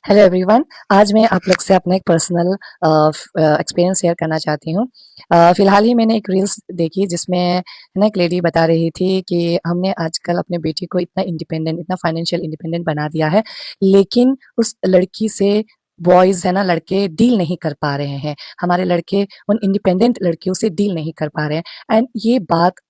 Hello everyone. आज मैं आप लोग से अपना एक पर्सनल एक्सपीरियंस शेयर करना चाहती हूँ। फिलहाल ही मैंने एक रील्स देखी जिसमें ना एक लेडी बता रही थी कि हमने आजकल अपने बेटी को इतना इंडिपेंडेंट, इतना फाइनेंशियल इंडिपेंडेंट बना दिया है, लेकिन उस लड़की से बॉयज़ है ना, लड़के डील नहीं कर पा रहे हैं। हमारे लड़के उन इंडिपेंडेंट लड़कियों से डील नहीं कर पा रहे हैं। एंड ये बात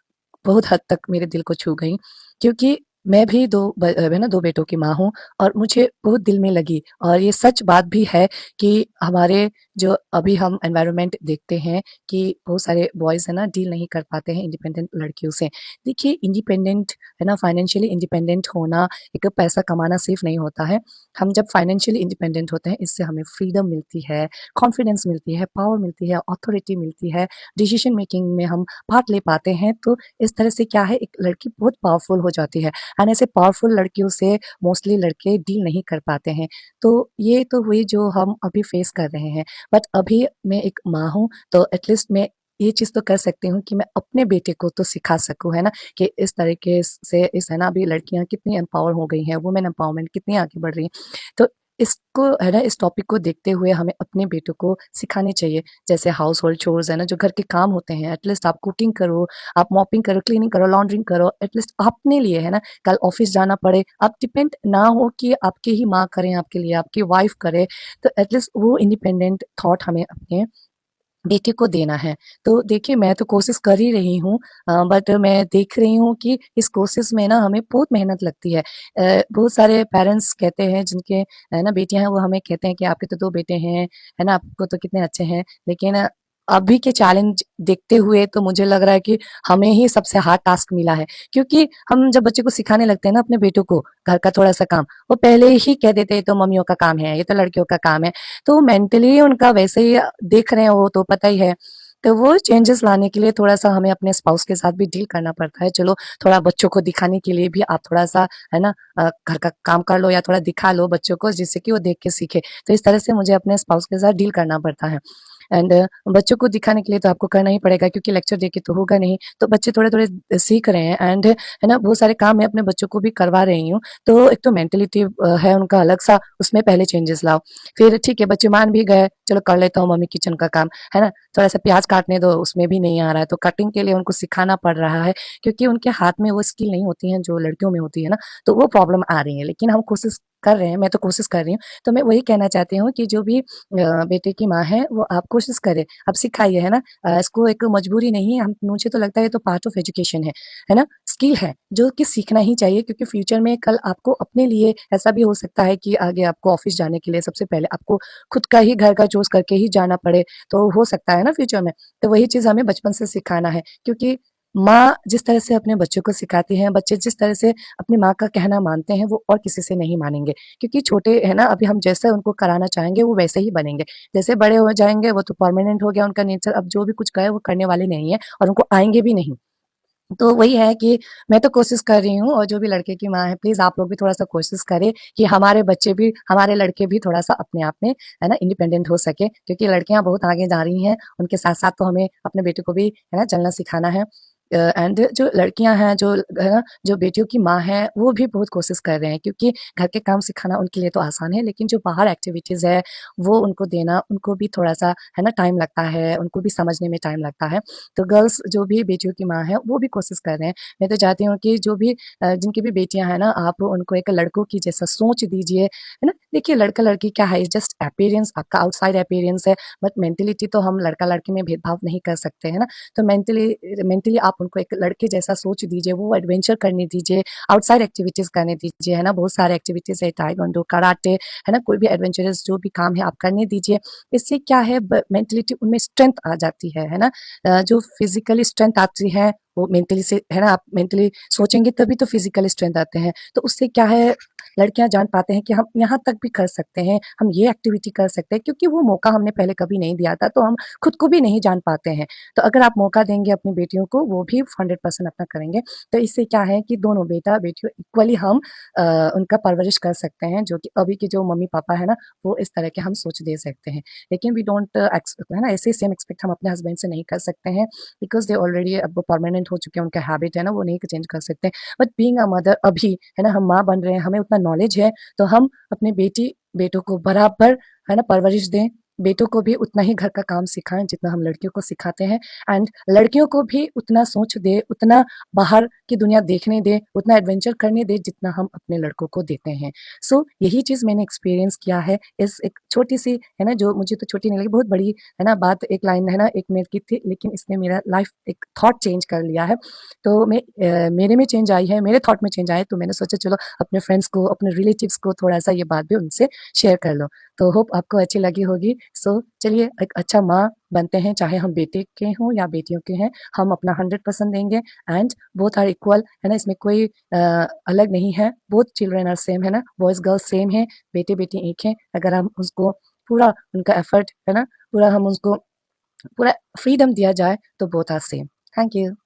बहुत हद तक मेरे दिल को छू गई, क्योंकि मैं भी है ना 2 बेटों की माँ हूँ और मुझे बहुत दिल में लगी। और ये सच बात भी है कि हमारे जो अभी हम एनवायरनमेंट देखते हैं कि बहुत सारे बॉयज़ है ना डील नहीं कर पाते हैं इंडिपेंडेंट लड़कियों से। देखिए, इंडिपेंडेंट है ना, फाइनेंशियली इंडिपेंडेंट होना, एक पैसा कमाना सिर्फ नहीं होता है। हम जब फाइनेंशियली इंडिपेंडेंट होते हैं, इससे हमें फ्रीडम मिलती है, कॉन्फिडेंस मिलती है, पावर मिलती है, अथॉरिटी मिलती है, डिसीजन मेकिंग में हम पार्ट ले पाते हैं। तो इस तरह से क्या है, एक लड़की बहुत पावरफुल हो जाती है। एंड ऐसे पावरफुल लड़कियों से मोस्टली लड़के डील नहीं कर पाते हैं। तो ये तो हुई जो हम अभी फेस कर रहे हैं। बट अभी मैं एक माँ हूँ, तो एटलीस्ट मैं ये चीज़ तो कर सकती हूँ कि मैं अपने बेटे को तो सिखा सकूँ, है ना? कि इस तरीके से इस है ना, अभी लड़कियाँ कितनी एम्पावर हो गई हैं, वुमेन एम्पावरमेंट कितनी आगे बढ़ रही हैं। तो इसको है ना, इस टॉपिक को देखते हुए हमें अपने बेटों को सिखानी चाहिए। जैसे हाउस होल्ड चोर्स है ना, जो घर के काम होते हैं, एटलीस्ट आप कुकिंग करो, आप मॉपिंग करो, क्लीनिंग करो, लॉन्ड्रिंग करो, एटलीस्ट अपने लिए, है ना? कल ऑफिस जाना पड़े, आप डिपेंड ना हो कि आपकी ही माँ करें आपके लिए, आपकी वाइफ करे, तो एटलीस्ट वो इंडिपेंडेंट थॉट हमें अपने बेटे को देना है। तो देखिए, मैं तो कोशिश कर ही रही हूँ, बट मैं देख रही हूँ कि इस कोशिश में ना हमें बहुत मेहनत लगती है। बहुत सारे पेरेंट्स कहते हैं जिनके है ना बेटियाँ हैं, वो हमें कहते हैं कि आपके तो 2 बेटे हैं, है ना? आपको तो कितने अच्छे हैं। लेकिन अभी के चैलेंज देखते हुए तो मुझे लग रहा है कि हमें ही सबसे हार्ड टास्क मिला है। क्योंकि हम जब बच्चे को सिखाने लगते हैं ना अपने बेटों को घर का थोड़ा-सा काम, वो पहले ही कह देते हैं ये तो मम्मियों का काम है, ये तो लड़कियों का काम है। तो मेंटली उनका वैसे ही देख रहे हैं, वो तो पता ही है। तो वो चेंजेस लाने के लिए थोड़ा-सा हमें अपने स्पाउस के साथ भी डील करना पड़ता है। चलो, थोड़ा बच्चों को दिखाने के लिए भी आप थोड़ा-सा है ना, घर का काम कर लो या थोड़ा दिखा लो बच्चों को, जिससे कि वो देख के सीखे। तो इस तरह से मुझे अपने स्पाउस के साथ डील करना पड़ता है। एंड बच्चों को दिखाने के लिए तो आपको करना ही पड़ेगा, क्योंकि लेक्चर देके तो होगा नहीं। तो बच्चे थोड़े-थोड़े सीख रहे हैं, एंड है ना, बहुत सारे काम मैं अपने बच्चों को भी करवा रही हूँ। तो एक तो मेंटालिटी है उनका अलग-सा, उसमें पहले चेंजेस लाओ। फिर ठीक है, बच्चे मान भी गए, चलो कर लेता हूँ मम्मी किचन का काम, है ना? थोड़ा-सा प्याज़ काटने दो, उसमें भी नहीं आ रहा है, तो कटिंग के लिए उनको सिखाना पड़ रहा है, क्योंकि उनके हाथ में वो स्किल नहीं होती है जो लड़कियों में होती है ना, तो वो प्रॉब्लम आ रही है। लेकिन हम कोशिश कर रहे हैं, मैं तो कोशिश कर रही हूँ। तो मैं वही कहना चाहती हूँ कि जो भी बेटे की माँ है, वो आप कोशिश करें, आप सिखाइए, है ना? इसको एक मजबूरी नहीं है, हम मुझे तो लगता है ये तो पार्ट ऑफ एजुकेशन है ना? स्किल है, जो कि सीखना ही चाहिए, क्योंकि फ्यूचर में कल आपको अपने लिए ऐसा भी हो सकता है कि आगे आपको ऑफ़िस जाने के लिए सबसे पहले आपको खुद का ही घर का चूज़ करके ही जाना पड़े, तो हो सकता है ना फ्यूचर में। तो वही चीज़ हमें बचपन से सिखाना है, क्योंकि माँ जिस तरह से अपने बच्चों को सिखाती हैं, बच्चे जिस तरह से अपनी माँ का कहना मानते हैं, वो और किसी से नहीं मानेंगे। क्योंकि छोटे है ना, अभी हम जैसे उनको कराना चाहेंगे, वो वैसे ही बनेंगे। जैसे बड़े हो जाएँगे, वो तो परमानेंट हो गया उनका नेचर, अब जो भी कुछ कहे वो करने वाले नहीं हैं और उनको आएँगे भी नहीं। तो वही है कि मैं तो कोशिश कर रही हूँ, और जो भी लड़के की माँ है, प्लीज़ आप लोग भी थोड़ा-सा कोशिश करें कि हमारे बच्चे भी, हमारे लड़के भी थोड़ा-सा अपने आप में है ना इंडिपेंडेंट हो सके, क्योंकि लड़कियाँ बहुत आगे जा रही हैं, उनके साथ-साथ तो हमें अपने बेटे को भी है ना चलना सिखाना है। एंड जो लड़कियाँ हैं, जो है ना, जो बेटियों की माँ हैं, वो भी बहुत कोशिश कर रहे हैं, क्योंकि घर के काम सिखाना उनके लिए तो आसान है, लेकिन जो बाहर एक्टिविटीज़ है, वो उनको देना, उनको भी थोड़ा-सा है ना टाइम लगता है, उनको भी समझने में टाइम लगता है। तो गर्ल्स जो भी बेटियों की माँ है, वो भी कोशिश कर रहे हैं। मैं तो चाहती हूँ कि जो भी जिनकी भी बेटियाँ हैं ना, आप उनको एक लड़कों की जैसा सोच दीजिए, है ना? देखिए, लड़का-लड़की क्या है, जस्ट अपीयरेंस, आपका आउटसाइड अपीयरेंस है, बट मेंटालिटी तो हम लड़का-लड़की में भेदभाव नहीं कर सकते, है ना? तो मेंटली मेंटली आप उनको एक लड़के जैसा सोच दीजिए, वो एडवेंचर करने दीजिए, आउटसाइड एक्टिविटीज़ करने दीजिए, है ना? बहुत सारे एक्टिविटीज़ है, ताइक्वांडो, कराटे, है ना? कोई भी एडवेंचरस जो भी काम है, आप करने दीजिए। इससे क्या है, ब मेंटालिटी उनमें स्ट्रेंथ आ जाती है ना? जो फिज़िकली स्ट्रेंथ आती है, वो मेंटली से, है ना? आप मेंटली सोचेंगे तभी तो फिज़िकल स्ट्रेंथ आते हैं। तो उससे क्या है, लड़कियाँ जान पाते हैं कि हम यहाँ तक भी कर सकते हैं, हम ये एक्टिविटी कर सकते हैं, क्योंकि वो मौका हमने पहले कभी नहीं दिया था, तो हम खुद को भी नहीं जान पाते हैं। तो अगर आप मौका देंगे अपनी बेटियों को, वो भी 100% अपना करेंगे। तो इससे क्या है कि दोनों बेटा-बेटियों इक्वली हम उनका परवरिश कर सकते हैं, जो कि अभी के जो मम्मी-पापा है ना, वो इस तरह के हम सोच दे सकते हैं। लेकिन वी डोंट है ना, ऐसे सेम एक्सपेक्ट हम अपने हस्बैंड से नहीं कर सकते हैं, बिकॉज़ दे ऑलरेडी अब परमानेंट डेवलपमेंट हो चुके हैं, उनका हैबिट है ना, वो नहीं चेंज कर सकते। बट बीइंग अ मदर अभी, है ना, हम माँ बन रहे हैं, हमें उतना नॉलेज है, तो हम अपने बेटों को बराबर, है ना, परवरिश दें, बेटों को भी उतना ही घर का काम सिखाएँ जितना हम लड़कियों को सिखाते हैं, एंड लड़कियों को भी उतना सोच दें, उतना बाहर की दुनिया देखने दें, उतना एडवेंचर करने दें जितना हम अपने लड़कों को देते हैं। सो यही चीज़ मैंने एक्सपीरियंस किया है इस एक छोटी-सी, है ना, जो मुझे तो छोटी नहीं लगी, बहुत बड़ी, है ना, बात, एक लाइन, है ना, 1 मिनट की थी, लेकिन इसने मेरा लाइफ एक थॉट चेंज कर लिया है। तो मेरे में चेंज आई है, मेरे थॉट में चेंज आया है, तो मैंने सोचा चलो अपने फ्रेंड्स को, अपने रिलेटिव्स को थोड़ा-सा ये बात भी उनसे शेयर कर लो। तो होप आपको अच्छी लगी होगी। सो चलिए एक अच्छा माँ बनते हैं, चाहे हम बेटे के हों या बेटियों के हैं, हम अपना 100% देंगे, एंड बोथ आर इक्वल, है ना, इसमें कोई अलग नहीं है, बोथ चिल्ड्रन आर सेम, है ना, बॉयज़ गर्ल्स सेम हैं, बेटे-बेटी एक हैं। अगर हम उसको पूरा उनका एफर्ट, है ना, पूरा हम उसको पूरा फ्रीडम दिया जाए तो both are same. Thank you.